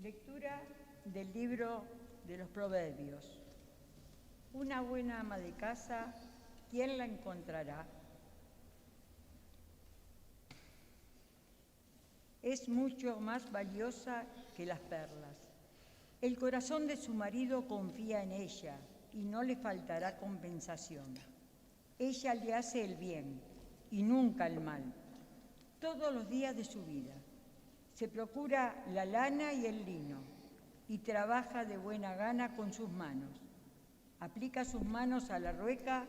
Lectura del libro de los Proverbios. Una buena ama de casa, ¿quién la encontrará? Es mucho más valiosa que las perlas. El corazón de su marido confía en ella y no le faltará compensación. Ella le hace el bien y nunca el mal, todos los días de su vida. Se procura la lana y el lino y trabaja de buena gana con sus manos. Aplica sus manos a la rueca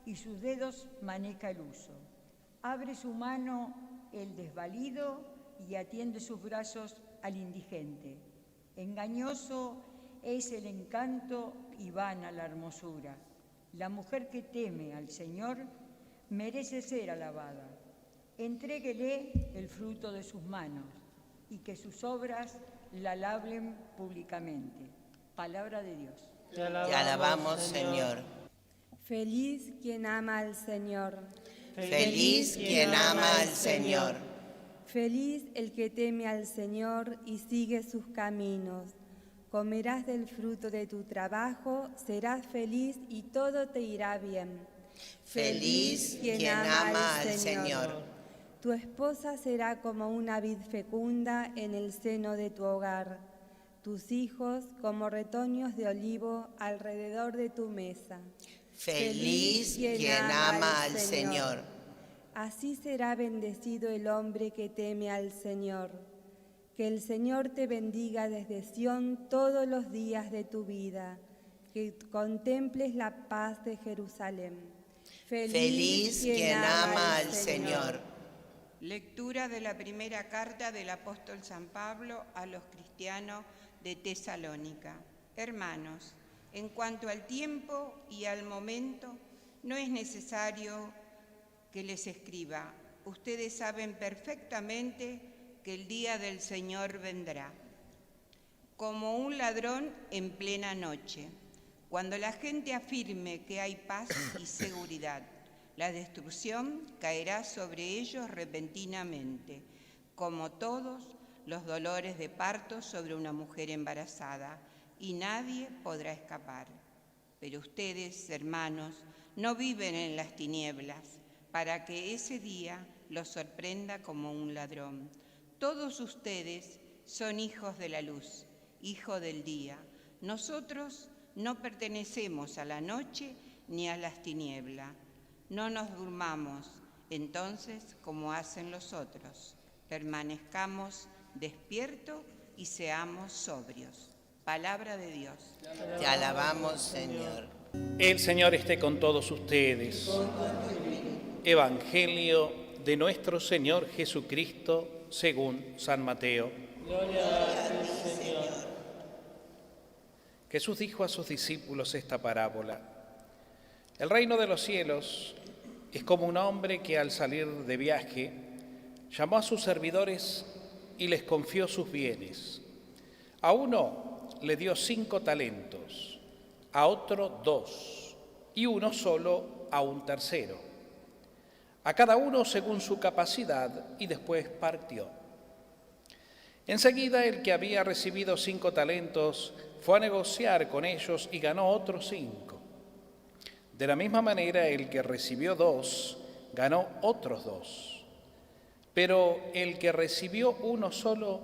y sus dedos maneja el uso. Abre su mano el desvalido y atiende sus brazos al indigente. Engañoso es el encanto y vana la hermosura. La mujer que teme al Señor merece ser alabada. Entréguele el fruto de sus manos y que sus obras la alaben públicamente. Palabra de Dios. Te alabamos, Señor. Feliz quien ama al Señor. Feliz quien ama al Señor. Feliz el que teme al Señor y sigue sus caminos. Comerás del fruto de tu trabajo, serás feliz y todo te irá bien. Feliz quien ama al Señor. Tu esposa será como una vid fecunda en el seno de tu hogar, tus hijos como retoños de olivo alrededor de tu mesa. Feliz quien ama al Señor. Así será bendecido el hombre que teme al Señor. Que el Señor te bendiga desde Sión todos los días de tu vida, que contemples la paz de Jerusalén. Feliz quien ama al Señor. Lectura de la primera carta del apóstol San Pablo a los cristianos de Tesalónica. Hermanos, en cuanto al tiempo y al momento, no es necesario que les escriba. Ustedes saben perfectamente que el día del Señor vendrá, como un ladrón en plena noche, cuando la gente afirme que hay paz y seguridad. La destrucción caerá sobre ellos repentinamente, como todos los dolores de parto sobre una mujer embarazada, y nadie podrá escapar. Pero ustedes, hermanos, no viven en las tinieblas, para que ese día los sorprenda como un ladrón. Todos ustedes son hijos de la luz, hijos del día. Nosotros no pertenecemos a la noche ni a las tinieblas. No nos durmamos, entonces, como hacen los otros. Permanezcamos despiertos y seamos sobrios. Palabra de Dios. Te alabamos, Señor. El Señor esté con todos ustedes. Evangelio de nuestro Señor Jesucristo según San Mateo. Gloria a ti, Señor. Jesús dijo a sus discípulos esta parábola. El reino de los cielos es como un hombre que al salir de viaje llamó a sus servidores y les confió sus bienes. A uno le dio 5 talentos, a otro 2 y uno solo a un tercero. A cada uno según su capacidad y después partió. Enseguida el que había recibido 5 talentos fue a negociar con ellos y ganó otros 5. De la misma manera, el que recibió 2, ganó otros 2. Pero el que recibió uno solo,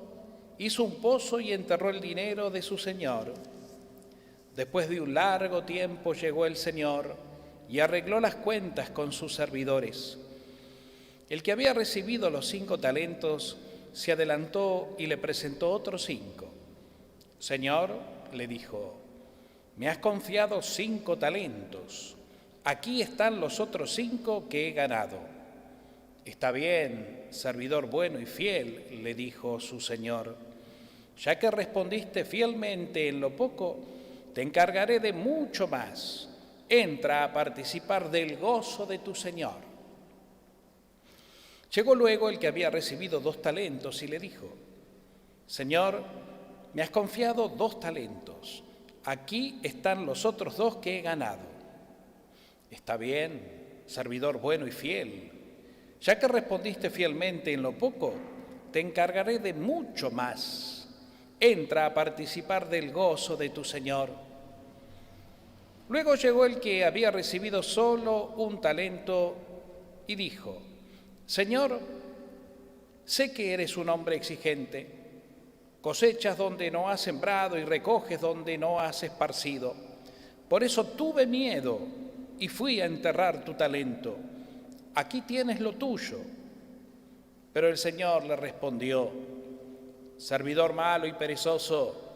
hizo un pozo y enterró el dinero de su señor. Después de un largo tiempo llegó el señor y arregló las cuentas con sus servidores. El que había recibido los 5 talentos se adelantó y le presentó otros 5. Señor, le dijo, me has confiado 5 talentos. Aquí están los otros 5 que he ganado. Está bien, servidor bueno y fiel, le dijo su señor. Ya que respondiste fielmente en lo poco, te encargaré de mucho más. Entra a participar del gozo de tu señor. Llegó luego el que había recibido 2 talentos y le dijo, Señor, me has confiado 2 talentos. Aquí están los otros 2 que he ganado. Está bien, servidor bueno y fiel. Ya que respondiste fielmente en lo poco, te encargaré de mucho más. entra a participar del gozo de tu Señor. Luego llegó el que había recibido solo un talento y dijo: Señor, sé que eres un hombre exigente, cosechas donde no has sembrado y recoges donde no has esparcido. Por eso tuve miedo y fui a enterrar tu talento. Aquí tienes lo tuyo. Pero el Señor le respondió: servidor malo y perezoso,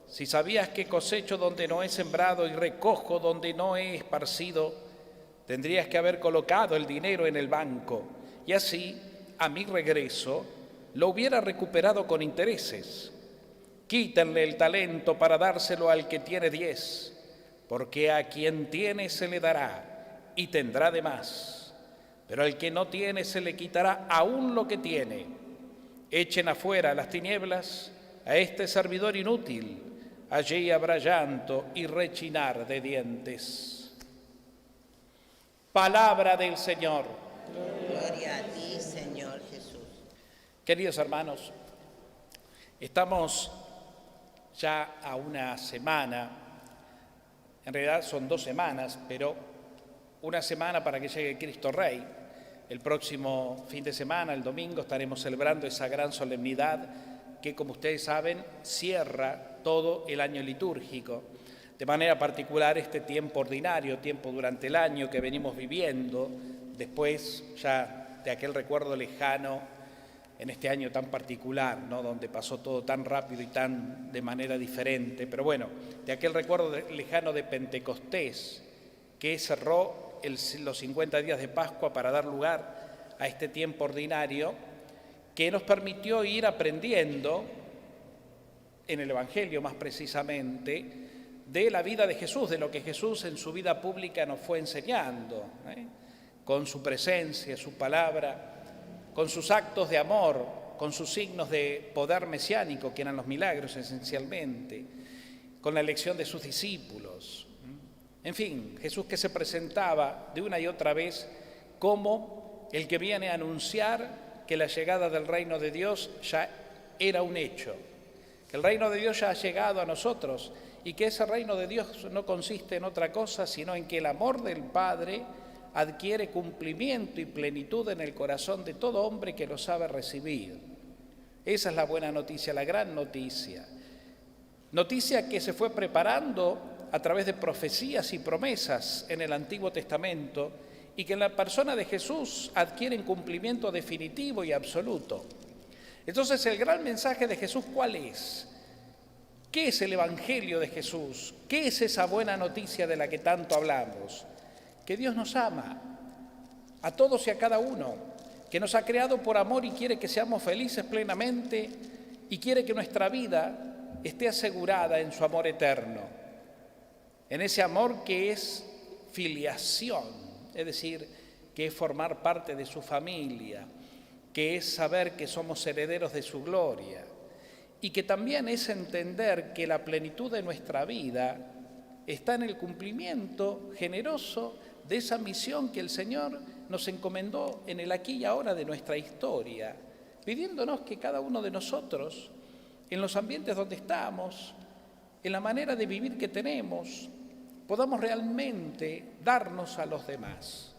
si sabías que cosecho donde no he sembrado y recojo donde no he esparcido, tendrías que haber colocado el dinero en el banco, y así, a mi regreso, lo hubiera recuperado con intereses. Quítenle el talento para dárselo al que tiene 10, porque a quien tiene se le dará y tendrá de más, pero al que no tiene se le quitará aún lo que tiene. Echen afuera a las tinieblas a este servidor inútil, allí habrá llanto y rechinar de dientes. Palabra del Señor. Gloria a ti, Señor Jesús. Queridos hermanos, estamos ya a una semana, en realidad son 2 semanas, pero una semana para que llegue Cristo Rey. El próximo fin de semana, el domingo, estaremos celebrando esa gran solemnidad que, como ustedes saben, cierra todo el año litúrgico. De manera particular este tiempo ordinario, tiempo durante el año que venimos viviendo, después ya de aquel recuerdo lejano en este año tan particular, ¿no?, donde pasó todo tan rápido y tan de manera diferente, pero bueno, de aquel recuerdo lejano de Pentecostés, que cerró los 50 días de Pascua para dar lugar a este tiempo ordinario, que nos permitió ir aprendiendo en el Evangelio más precisamente de la vida de Jesús, de lo que Jesús en su vida pública nos fue enseñando, con su presencia, su palabra, con sus actos de amor, con sus signos de poder mesiánico, que eran los milagros esencialmente, con la elección de sus discípulos. En fin, Jesús que se presentaba de una y otra vez como el que viene a anunciar que la llegada del reino de Dios ya era un hecho, que el reino de Dios ya ha llegado a nosotros y que ese reino de Dios no consiste en otra cosa sino en que el amor del Padre adquiere cumplimiento y plenitud en el corazón de todo hombre que lo sabe recibir. Esa es la buena noticia, la gran noticia. Noticia que se fue preparando a través de profecías y promesas en el Antiguo Testamento y que en la persona de Jesús adquieren cumplimiento definitivo y absoluto. Entonces, el gran mensaje de Jesús, ¿cuál es? ¿Qué es el Evangelio de Jesús? ¿Qué es esa buena noticia de la que tanto hablamos? Que Dios nos ama, a todos y a cada uno, que nos ha creado por amor y quiere que seamos felices plenamente y quiere que nuestra vida esté asegurada en su amor eterno, en ese amor que es filiación, es decir, que es formar parte de su familia, que es saber que somos herederos de su gloria y que también es entender que la plenitud de nuestra vida está en el cumplimiento generoso de esa misión que el Señor nos encomendó en el aquí y ahora de nuestra historia, pidiéndonos que cada uno de nosotros, en los ambientes donde estamos, en la manera de vivir que tenemos, podamos realmente darnos a los demás.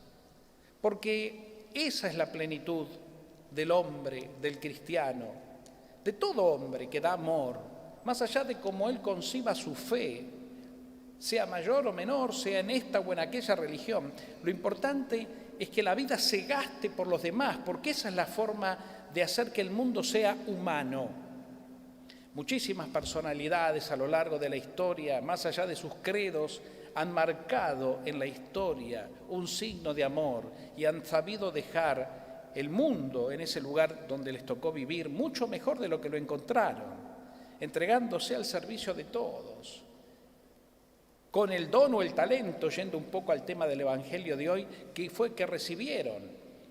Porque esa es la plenitud del hombre, del cristiano, de todo hombre que da amor, más allá de cómo él conciba su fe, sea mayor o menor, sea en esta o en aquella religión. Lo importante es que la vida se gaste por los demás, porque esa es la forma de hacer que el mundo sea humano. Muchísimas personalidades a lo largo de la historia, más allá de sus credos, han marcado en la historia un signo de amor y han sabido dejar el mundo en ese lugar donde les tocó vivir mucho mejor de lo que lo encontraron, entregándose al servicio de todos, con el don o el talento, yendo un poco al tema del Evangelio de hoy, que fue que recibieron,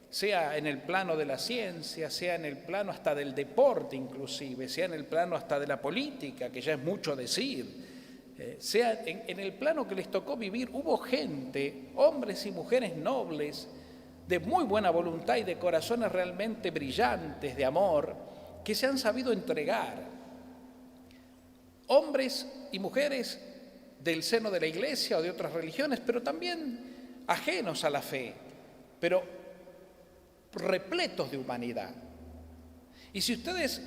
sea en el plano de la ciencia, sea en el plano hasta del deporte inclusive, sea en el plano hasta de la política, que ya es mucho decir, sea en el plano que les tocó vivir. Hubo gente, hombres y mujeres nobles, de muy buena voluntad y de corazones realmente brillantes de amor, que se han sabido entregar. hombres y mujeres del seno de la Iglesia o de otras religiones, pero también ajenos a la fe, pero repletos de humanidad. Y si ustedes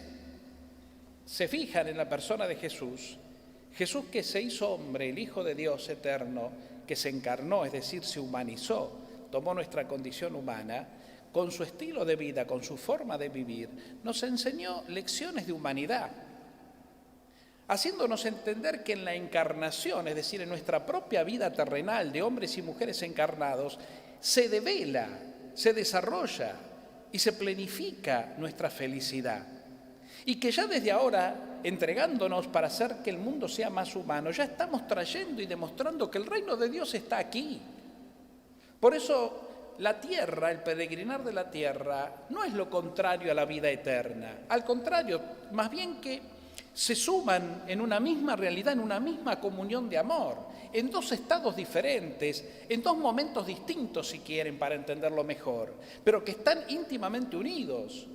se fijan en la persona de Jesús, Jesús que se hizo hombre, el Hijo de Dios eterno, que se encarnó, es decir, se humanizó, tomó nuestra condición humana, con su estilo de vida, con su forma de vivir, nos enseñó lecciones de humanidad, haciéndonos entender que en la encarnación, es decir, en nuestra propia vida terrenal de hombres y mujeres encarnados, se devela, se desarrolla y se planifica nuestra felicidad. Y que ya desde ahora, entregándonos para hacer que el mundo sea más humano, ya estamos trayendo y demostrando que el reino de Dios está aquí. Por eso la tierra, el peregrinar de la tierra, no es lo contrario a la vida eterna. Al contrario, más bien que se suman en una misma realidad, en una misma comunión de amor, en dos estados diferentes, en dos momentos distintos, si quieren, para entenderlo mejor, pero que están íntimamente unidos.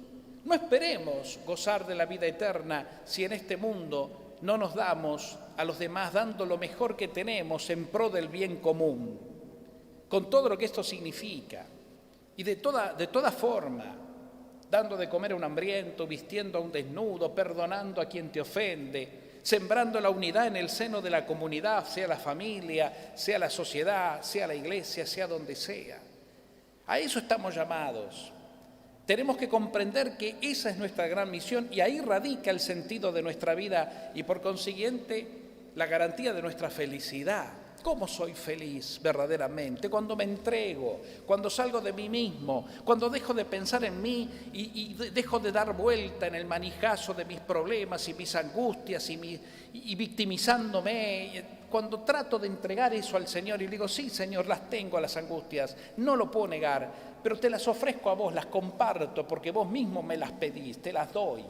No esperemos gozar de la vida eterna si en este mundo no nos damos a los demás dando lo mejor que tenemos en pro del bien común, con todo lo que esto significa, y de toda forma, dando de comer a un hambriento, vistiendo a un desnudo, perdonando a quien te ofende, sembrando la unidad en el seno de la comunidad, sea la familia, sea la sociedad, sea la iglesia, sea donde sea. A eso estamos llamados. Tenemos que comprender que esa es nuestra gran misión y ahí radica el sentido de nuestra vida y por consiguiente la garantía de nuestra felicidad. ¿Cómo soy feliz verdaderamente? Cuando me entrego, cuando salgo de mí mismo, cuando dejo de pensar en mí y dejo de dar vuelta en el manijazo de mis problemas y mis angustias y victimizándome, cuando trato de entregar eso al Señor y le digo, sí, Señor, las tengo a las angustias, no lo puedo negar, pero te las ofrezco a vos, las comparto porque vos mismo me las pedís, te las doy.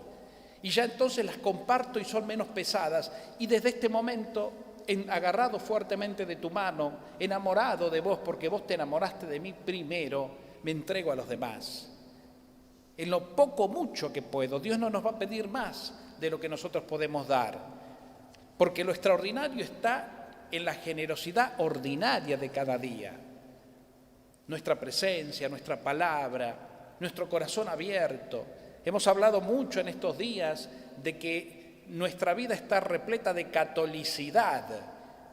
Y ya entonces las comparto y son menos pesadas y desde este momento agarrado fuertemente de tu mano, enamorado de vos porque vos te enamoraste de mí primero, me entrego a los demás. En lo poco mucho que puedo, Dios no nos va a pedir más de lo que nosotros podemos dar, porque lo extraordinario está en la generosidad ordinaria de cada día. Nuestra presencia, nuestra palabra, nuestro corazón abierto. Hemos hablado mucho en estos días de que nuestra vida está repleta de catolicidad.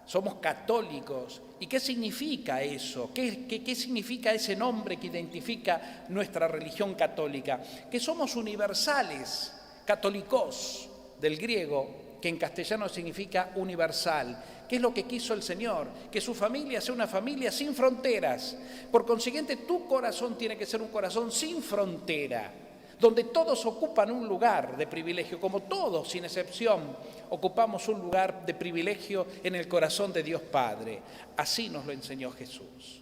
Somos católicos. ¿Y qué significa eso? ¿Qué significa ese nombre que identifica nuestra religión católica? Que somos universales, católicos, del griego, que en castellano significa universal. ¿Qué es lo que quiso el Señor? Que su familia sea una familia sin fronteras. Por consiguiente, tu corazón tiene que ser un corazón sin frontera, donde todos ocupan un lugar de privilegio, como todos, sin excepción, ocupamos un lugar de privilegio en el corazón de Dios Padre. Así nos lo enseñó Jesús.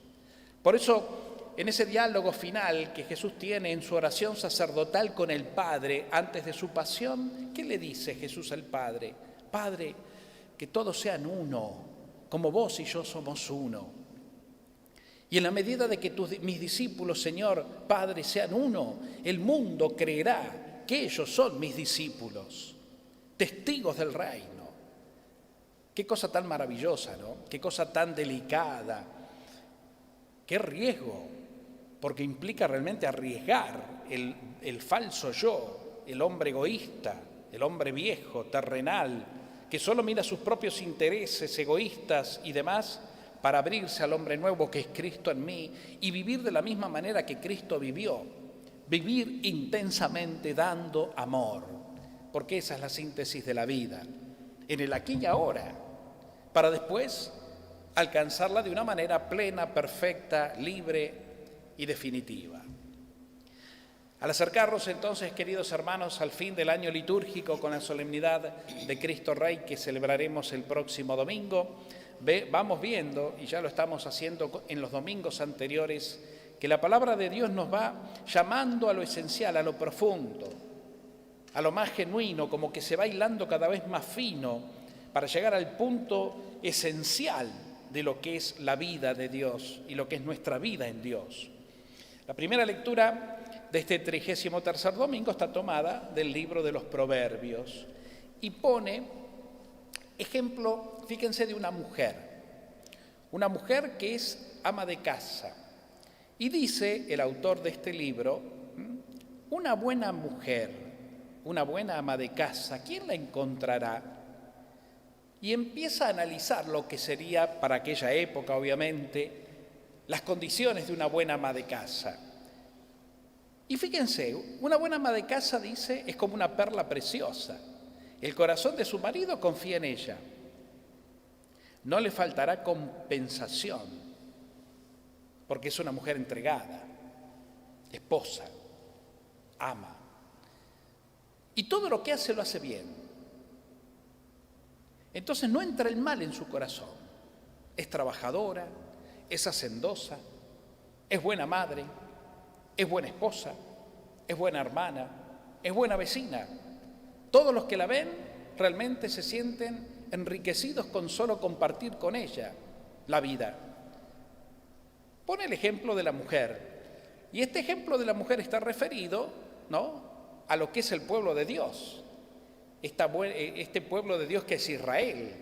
Por eso, en ese diálogo final que Jesús tiene en su oración sacerdotal con el Padre antes de su pasión, ¿qué le dice Jesús al Padre? Padre, que todos sean uno, como vos y yo somos uno. Y en la medida de que mis discípulos, Señor, Padre, sean uno, el mundo creerá que ellos son mis discípulos, testigos del reino. Qué cosa tan maravillosa, ¿no? Qué cosa tan delicada. Qué riesgo, porque implica realmente arriesgar el falso yo, el hombre egoísta, el hombre viejo, terrenal, que solo mira sus propios intereses egoístas y demás, para abrirse al hombre nuevo que es Cristo en mí y vivir de la misma manera que Cristo vivió, vivir intensamente dando amor, porque esa es la síntesis de la vida, en el aquí y ahora, para después alcanzarla de una manera plena, perfecta, libre y definitiva. Al acercarnos entonces, queridos hermanos, al fin del año litúrgico con la solemnidad de Cristo Rey que celebraremos el próximo domingo, vamos viendo, y ya lo estamos haciendo en los domingos anteriores, que la palabra de Dios nos va llamando a lo esencial, a lo profundo, a lo más genuino, como que se va hilando cada vez más fino para llegar al punto esencial de lo que es la vida de Dios y lo que es nuestra vida en Dios. La primera lectura de este 33º domingo está tomada del libro de los Proverbios y pone ejemplo, fíjense, de una mujer que es ama de casa. Y dice el autor de este libro, una buena mujer, una buena ama de casa, ¿quién la encontrará? Y empieza a analizar lo que sería para aquella época, obviamente, las condiciones de una buena ama de casa. Y fíjense, una buena ama de casa, dice, es como una perla preciosa. El corazón de su marido confía en ella. No le faltará compensación, porque es una mujer entregada, esposa, ama. Y todo lo que hace lo hace bien. Entonces no entra el mal en su corazón. Es trabajadora, es hacendosa, es buena madre, es buena esposa, es buena hermana, es buena vecina. Todos los que la ven realmente se sienten enriquecidos con solo compartir con ella la vida. Pone el ejemplo de la mujer. Y este ejemplo de la mujer está referido, ¿no?, a lo que es el pueblo de Dios. Este pueblo de Dios que es Israel,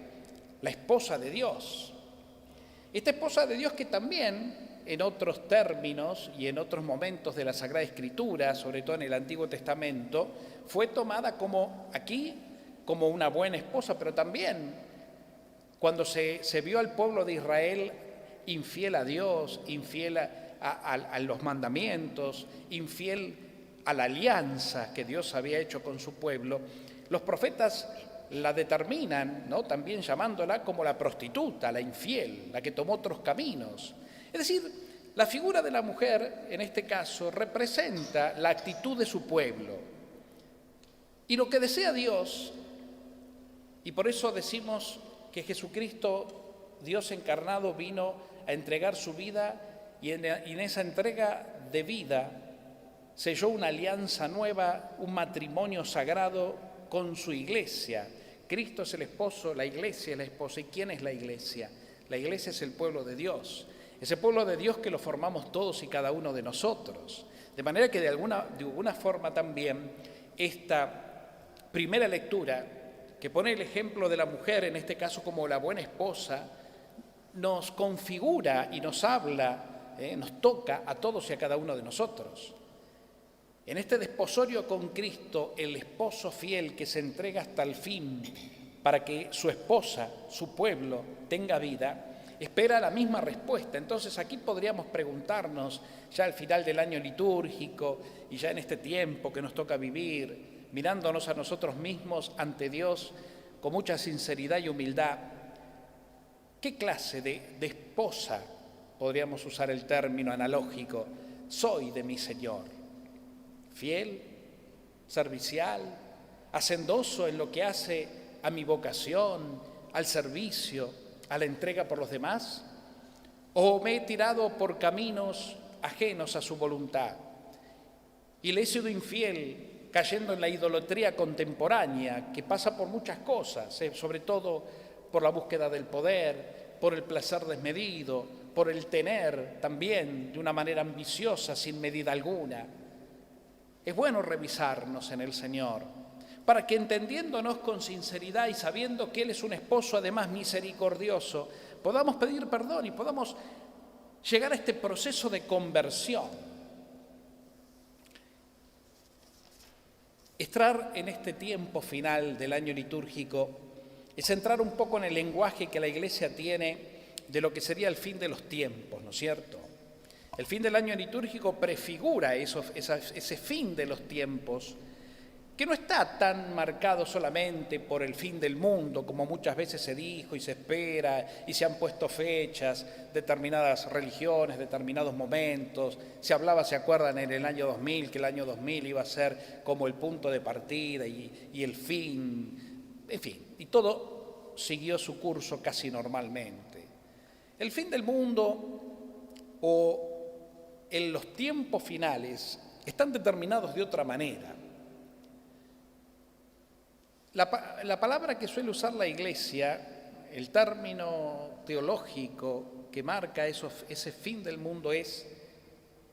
la esposa de Dios. Esta esposa de Dios que también, en otros términos y en otros momentos de la Sagrada Escritura, sobre todo en el Antiguo Testamento, fue tomada como aquí, como una buena esposa, pero también cuando se vio al pueblo de Israel infiel a Dios, infiel a los mandamientos, infiel a la alianza que Dios había hecho con su pueblo, los profetas la determinan, ¿no?, también llamándola como la prostituta, la infiel, la que tomó otros caminos. Es decir, la figura de la mujer, en este caso, representa la actitud de su pueblo. Y lo que desea Dios, y por eso decimos que Jesucristo, Dios encarnado, vino a entregar su vida y en esa entrega de vida selló una alianza nueva, un matrimonio sagrado con su iglesia. Cristo es el esposo, la iglesia es la esposa. ¿Y quién es la iglesia? La iglesia es el pueblo de Dios. Ese pueblo de Dios que lo formamos todos y cada uno de nosotros. De manera que de alguna forma también esta primera lectura, que pone el ejemplo de la mujer, en este caso como la buena esposa, nos configura y nos habla, nos toca a todos y a cada uno de nosotros. En este desposorio con Cristo, el esposo fiel que se entrega hasta el fin para que su esposa, su pueblo, tenga vida, espera la misma respuesta. Entonces aquí podríamos preguntarnos, ya al final del año litúrgico y ya en este tiempo que nos toca vivir, mirándonos a nosotros mismos ante Dios con mucha sinceridad y humildad, ¿qué clase de esposa, podríamos usar el término analógico, soy de mi Señor? ¿Fiel, servicial, hacendoso en lo que hace a mi vocación, al servicio, a la entrega por los demás? ¿O me he tirado por caminos ajenos a su voluntad y le he sido infiel, cayendo en la idolatría contemporánea que pasa por muchas cosas, sobre todo por la búsqueda del poder, por el placer desmedido, por el tener también de una manera ambiciosa sin medida alguna? Es bueno revisarnos en el Señor, para que entendiéndonos con sinceridad y sabiendo que Él es un esposo además misericordioso, podamos pedir perdón y podamos llegar a este proceso de conversión. Entrar en este tiempo final del año litúrgico es entrar un poco en el lenguaje que la Iglesia tiene de lo que sería el fin de los tiempos, ¿no es cierto? El fin del año litúrgico prefigura ese fin de los tiempos, que no está tan marcado solamente por el fin del mundo, como muchas veces se dijo y se espera, y se han puesto fechas, determinadas religiones, determinados momentos. Se hablaba, ¿se acuerdan?, en el año 2000, que el año 2000 iba a ser como el punto de partida y el fin, en fin, y todo siguió su curso casi normalmente. El fin del mundo o en los tiempos finales están determinados de otra manera. La palabra que suele usar la Iglesia, el término teológico que marca ese fin del mundo es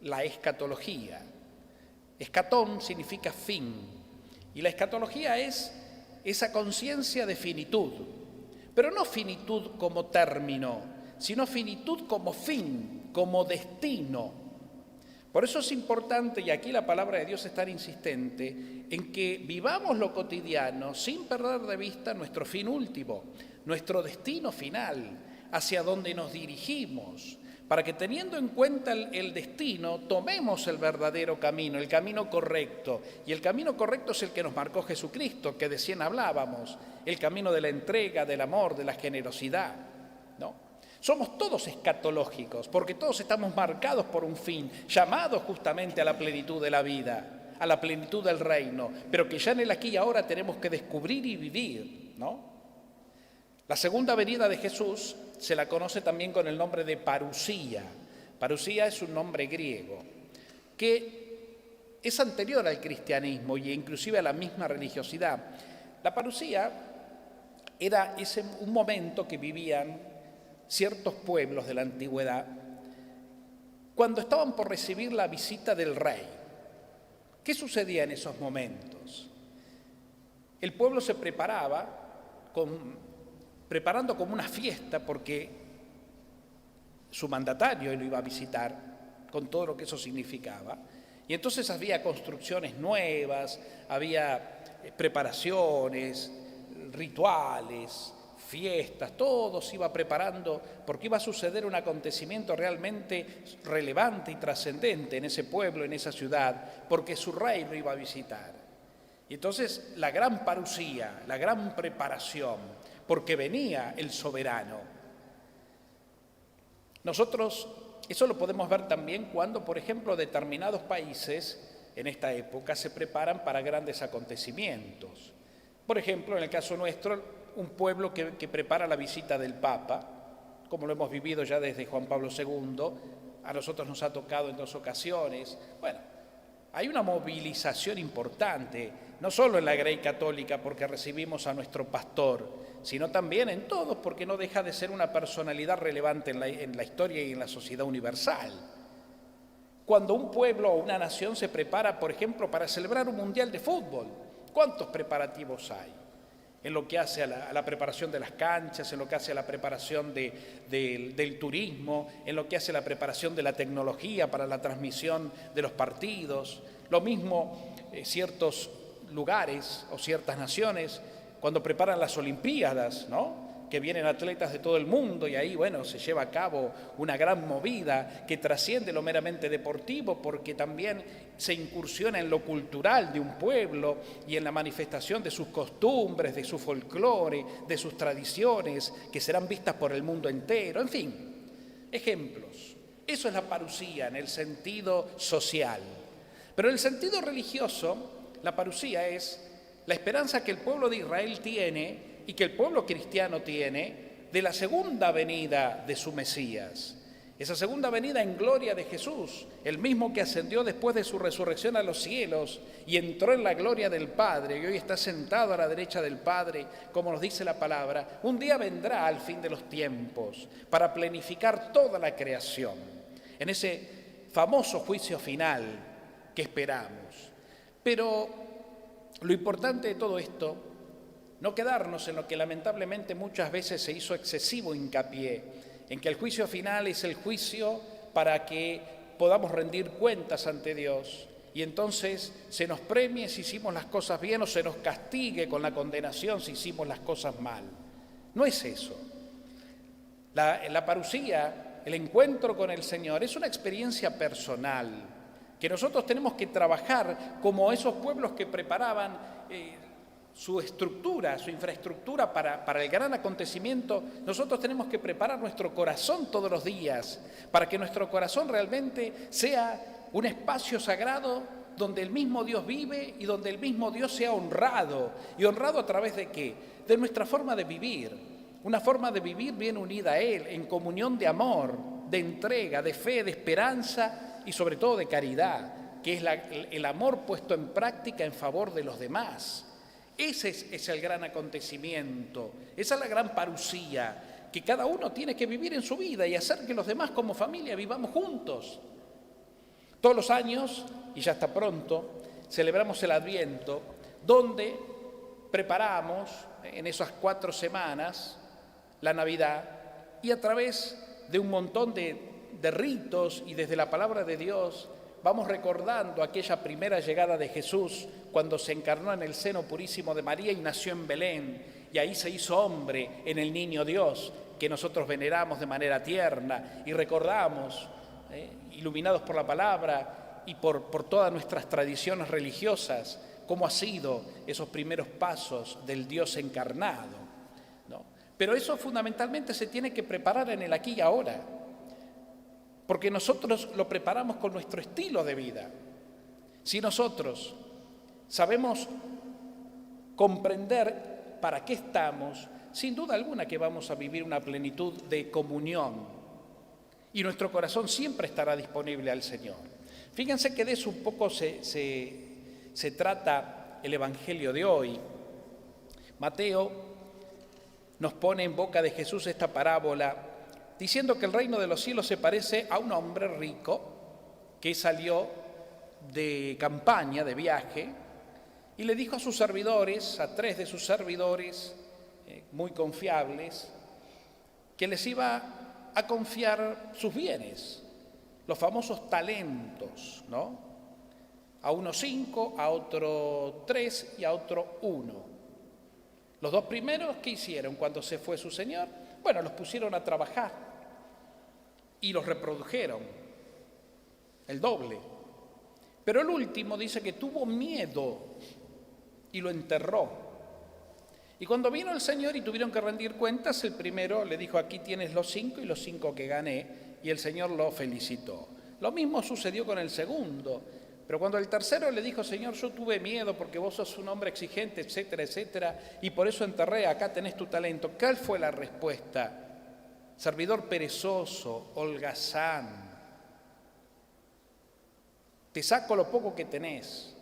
la escatología. Escatón significa fin, y la escatología es esa conciencia de finitud, Pero no finitud como término, sino finitud como fin, como destino. Por eso es importante, y aquí la palabra de Dios es tan insistente, en que vivamos lo cotidiano sin perder de vista nuestro fin último, nuestro destino final, hacia donde nos dirigimos, para que teniendo en cuenta el destino, tomemos el verdadero camino, el camino correcto. Y el camino correcto es el que nos marcó Jesucristo, que recién hablábamos, el camino de la entrega, del amor, de la generosidad, ¿no? Somos todos escatológicos, porque todos estamos marcados por un fin, llamados justamente a la plenitud de la vida, a la plenitud del reino, pero que ya en el aquí y ahora tenemos que descubrir y vivir, ¿no? La segunda venida de Jesús se la conoce también con el nombre de parusía. Parusía es un nombre griego que es anterior al cristianismo e inclusive a la misma religiosidad. La parusía era un momento que vivían ciertos pueblos de la antigüedad cuando estaban por recibir la visita del rey. ¿Qué sucedía en esos momentos? El pueblo se preparaba preparando como una fiesta porque su mandatario lo iba a visitar con todo lo que eso significaba. Y entonces había construcciones nuevas, había preparaciones, rituales, fiestas, todo se iba preparando porque iba a suceder un acontecimiento realmente relevante y trascendente en ese pueblo, en esa ciudad, porque su rey lo iba a visitar. Y entonces la gran parusía, la gran preparación, porque venía el soberano. Nosotros eso lo podemos ver también cuando, por ejemplo, determinados países en esta época se preparan para grandes acontecimientos. Por ejemplo, en el caso nuestro, un pueblo que prepara la visita del Papa, como lo hemos vivido ya desde Juan Pablo II, a nosotros nos ha tocado en 2 ocasiones. Bueno, hay una movilización importante, no solo en la Grey Católica porque recibimos a nuestro pastor, sino también en todos porque no deja de ser una personalidad relevante en la historia y en la sociedad universal. Cuando un pueblo o una nación se prepara, por ejemplo, para celebrar un mundial de fútbol, ¿cuántos preparativos hay? En lo que hace a la preparación de las canchas, en lo que hace a la preparación del turismo, en lo que hace a la preparación de la tecnología para la transmisión de los partidos. Lo mismo ciertos lugares o ciertas naciones cuando preparan las Olimpiadas, ¿no? Que vienen atletas de todo el mundo y ahí, bueno, se lleva a cabo una gran movida que trasciende lo meramente deportivo porque también se incursiona en lo cultural de un pueblo y en la manifestación de sus costumbres, de su folclore, de sus tradiciones que serán vistas por el mundo entero. En fin, ejemplos. Eso es la parusía en el sentido social. Pero en el sentido religioso, la parusía es la esperanza que el pueblo de Israel tiene y que el pueblo cristiano tiene de la segunda venida de su Mesías. Esa segunda venida en gloria de Jesús, el mismo que ascendió después de su resurrección a los cielos y entró en la gloria del Padre y hoy está sentado a la derecha del Padre, como nos dice la palabra, un día vendrá al fin de los tiempos para planificar toda la creación, en ese famoso juicio final que esperamos. Pero lo importante de todo esto, no quedarnos en lo que lamentablemente muchas veces se hizo excesivo hincapié, en que el juicio final es el juicio para que podamos rendir cuentas ante Dios y entonces se nos premie si hicimos las cosas bien o se nos castigue con la condenación si hicimos las cosas mal. No es eso. La parusía, el encuentro con el Señor, es una experiencia personal que nosotros tenemos que trabajar como esos pueblos que preparaban su estructura, su infraestructura para el gran acontecimiento. Nosotros tenemos que preparar nuestro corazón todos los días para que nuestro corazón realmente sea un espacio sagrado donde el mismo Dios vive y donde el mismo Dios sea honrado. ¿Y honrado a través de qué? De nuestra forma de vivir. Una forma de vivir bien unida a Él, en comunión de amor, de entrega, de fe, de esperanza y sobre todo de caridad, que es el amor puesto en práctica en favor de los demás. Ese es el gran acontecimiento, esa es la gran parusía que cada uno tiene que vivir en su vida y hacer que los demás como familia vivamos juntos. Todos los años, y ya está pronto, celebramos el Adviento, donde preparamos en esas 4 semanas la Navidad, y a través de un montón de ritos y desde la palabra de Dios vamos recordando aquella primera llegada de Jesús cuando se encarnó en el seno purísimo de María y nació en Belén, y ahí se hizo hombre en el niño Dios, que nosotros veneramos de manera tierna y recordamos, iluminados por la palabra y por todas nuestras tradiciones religiosas, cómo ha sido esos primeros pasos del Dios encarnado, ¿no? Pero eso fundamentalmente se tiene que preparar en el aquí y ahora, porque nosotros lo preparamos con nuestro estilo de vida. Si nosotros sabemos comprender para qué estamos, sin duda alguna que vamos a vivir una plenitud de comunión y nuestro corazón siempre estará disponible al Señor. Fíjense que de eso un poco se trata el Evangelio de hoy. Mateo nos pone en boca de Jesús esta parábola diciendo que el reino de los cielos se parece a un hombre rico que salió de campaña, de viaje, y le dijo a sus servidores, a 3 de sus servidores muy confiables, que les iba a confiar sus bienes, los famosos talentos, ¿no? A uno 5, a otro 3 y a otro 1. Los 2 primeros, ¿qué hicieron cuando se fue su señor? Bueno, los pusieron a trabajar y los reprodujeron, el doble. Pero el último dice que tuvo miedo y lo enterró. Y cuando vino el Señor y tuvieron que rendir cuentas, el primero le dijo: aquí tienes los 5 y los 5 que gané, y el Señor lo felicitó. Lo mismo sucedió con el segundo. Pero cuando el tercero le dijo: Señor, yo tuve miedo porque vos sos un hombre exigente, etcétera, etcétera, y por eso enterré, acá tenés tu talento. ¿Cuál fue la respuesta? Servidor perezoso, holgazán, te saco lo poco que tenés,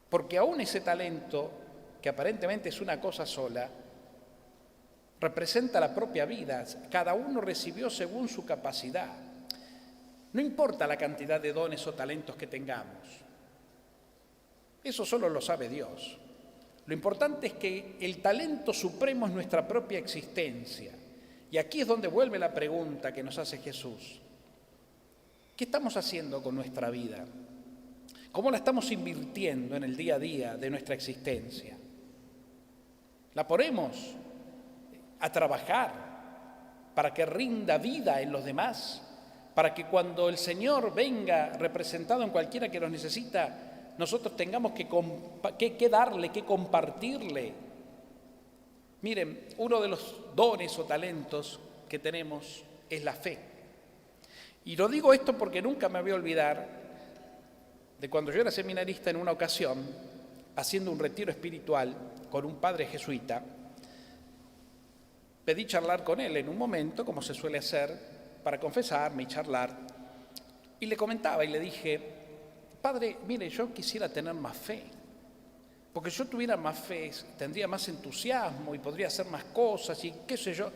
porque aún ese talento, que aparentemente es una cosa sola, representa la propia vida. Cada uno recibió según su capacidad. No importa la cantidad de dones o talentos que tengamos, eso solo lo sabe Dios. Lo importante es que el talento supremo es nuestra propia existencia. Y aquí es donde vuelve la pregunta que nos hace Jesús. ¿Qué estamos haciendo con nuestra vida? ¿Cómo la estamos invirtiendo en el día a día de nuestra existencia? ¿La ponemos a trabajar para que rinda vida en los demás? Para que cuando el Señor venga representado en cualquiera que nos necesita, nosotros tengamos que darle, que compartirle. Miren, uno de los dones o talentos que tenemos es la fe. Y lo digo esto porque nunca me voy a olvidar de cuando yo era seminarista en una ocasión, haciendo un retiro espiritual con un padre jesuita. Pedí charlar con él en un momento, como se suele hacer, para confesarme y charlar. Y le comentaba y le dije: Padre, mire, yo quisiera tener más fe. Porque si yo tuviera más fe, tendría más entusiasmo y podría hacer más cosas y qué sé yo.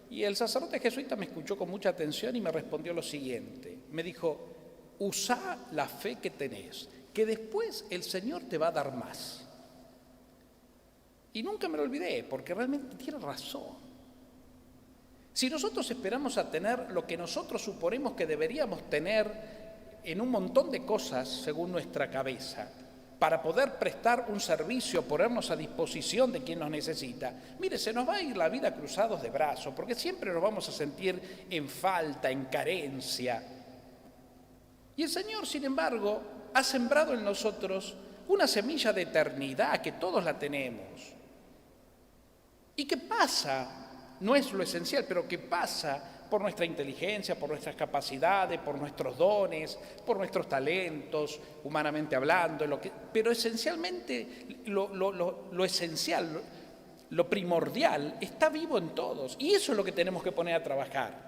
Y el sacerdote jesuita me escuchó con mucha atención y me respondió lo siguiente. Me dijo: usá la fe que tenés, que después el Señor te va a dar más. Y nunca me lo olvidé, porque realmente tiene razón. Si nosotros esperamos a tener lo que nosotros suponemos que deberíamos tener en un montón de cosas según nuestra cabeza, para poder prestar un servicio, ponernos a disposición de quien nos necesita, mire, se nos va a ir la vida cruzados de brazos, porque siempre nos vamos a sentir en falta, en carencia. Y el Señor, sin embargo, ha sembrado en nosotros una semilla de eternidad, que todos la tenemos. ¿Y qué pasa? No es lo esencial, pero ¿qué pasa? Por nuestra inteligencia, por nuestras capacidades, por nuestros dones, por nuestros talentos, humanamente hablando, pero esencialmente lo esencial, lo primordial, está vivo en todos, y eso es lo que tenemos que poner a trabajar.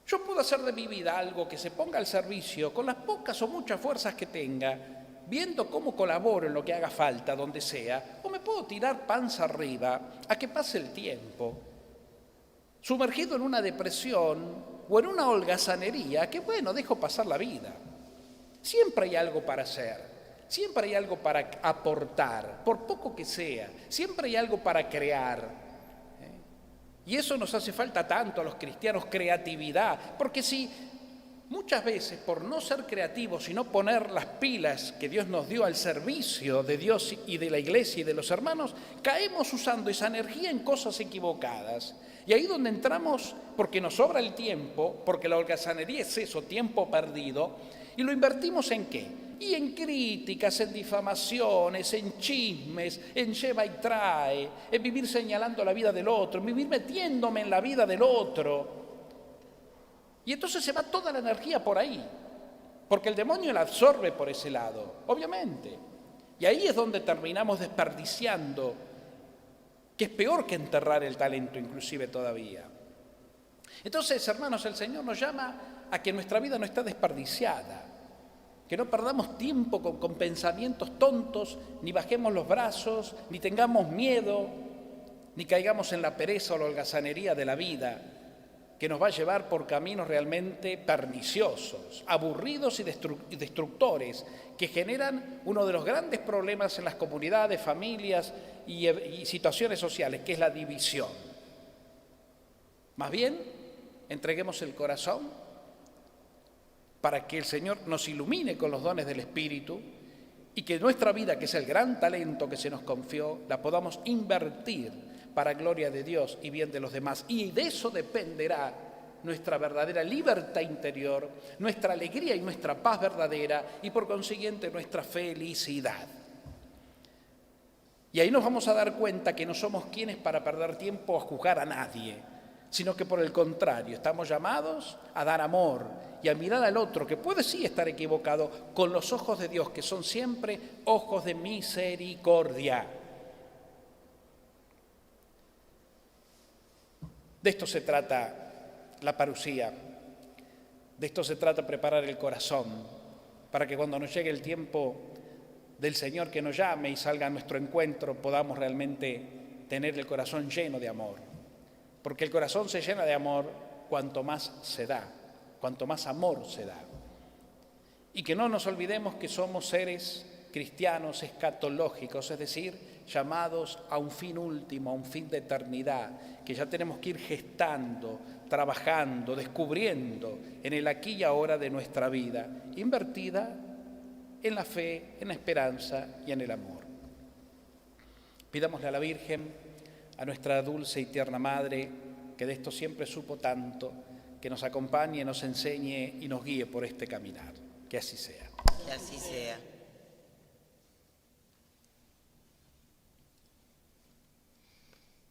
Yo puedo hacer de mi vida algo que se ponga al servicio con las pocas o muchas fuerzas que tenga, viendo cómo colaboro en lo que haga falta, donde sea, o me puedo tirar panza arriba a que pase el tiempo, sumergido en una depresión o en una holgazanería que, bueno, dejo pasar la vida. Siempre hay algo para hacer, siempre hay algo para aportar, por poco que sea, siempre hay algo para crear. Y eso nos hace falta tanto a los cristianos, creatividad, porque si muchas veces por no ser creativos y no poner las pilas que Dios nos dio al servicio de Dios y de la iglesia y de los hermanos, caemos usando esa energía en cosas equivocadas. Y ahí donde entramos, porque nos sobra el tiempo, porque la holgazanería es eso, tiempo perdido, y lo invertimos ¿en qué? Y en críticas, en difamaciones, en chismes, en lleva y trae, en vivir señalando la vida del otro, en vivir metiéndome en la vida del otro. Y entonces se va toda la energía por ahí, porque el demonio la absorbe por ese lado, obviamente. Y ahí es donde terminamos desperdiciando, que es peor que enterrar el talento inclusive todavía. Entonces, hermanos, el Señor nos llama a que nuestra vida no está desperdiciada, que no perdamos tiempo con pensamientos tontos, ni bajemos los brazos, ni tengamos miedo, ni caigamos en la pereza o la holgazanería de la vida, que nos va a llevar por caminos realmente perniciosos, aburridos y destructores, que generan uno de los grandes problemas en las comunidades, familias y situaciones sociales, que es la división. Más bien, entreguemos el corazón para que el Señor nos ilumine con los dones del Espíritu y que nuestra vida, que es el gran talento que se nos confió, la podamos invertir para gloria de Dios y bien de los demás. Y de eso dependerá nuestra verdadera libertad interior, nuestra alegría y nuestra paz verdadera y por consiguiente nuestra felicidad. Y ahí nos vamos a dar cuenta que no somos quienes para perder tiempo a juzgar a nadie, sino que por el contrario, estamos llamados a dar amor y a mirar al otro, que puede sí estar equivocado, con los ojos de Dios, que son siempre ojos de misericordia. De esto se trata la parusía, de esto se trata preparar el corazón, para que cuando nos llegue el tiempo del Señor que nos llame y salga a nuestro encuentro, podamos realmente tener el corazón lleno de amor. Porque el corazón se llena de amor cuanto más se da, cuanto más amor se da. Y que no nos olvidemos que somos seres cristianos escatológicos, es decir, llamados a un fin último, a un fin de eternidad, que ya tenemos que ir gestando, trabajando, descubriendo en el aquí y ahora de nuestra vida, invertida en la fe, en la esperanza y en el amor. Pidámosle a la Virgen, a nuestra dulce y tierna Madre, que de esto siempre supo tanto, que nos acompañe, nos enseñe y nos guíe por este caminar. Que así sea. Que así sea.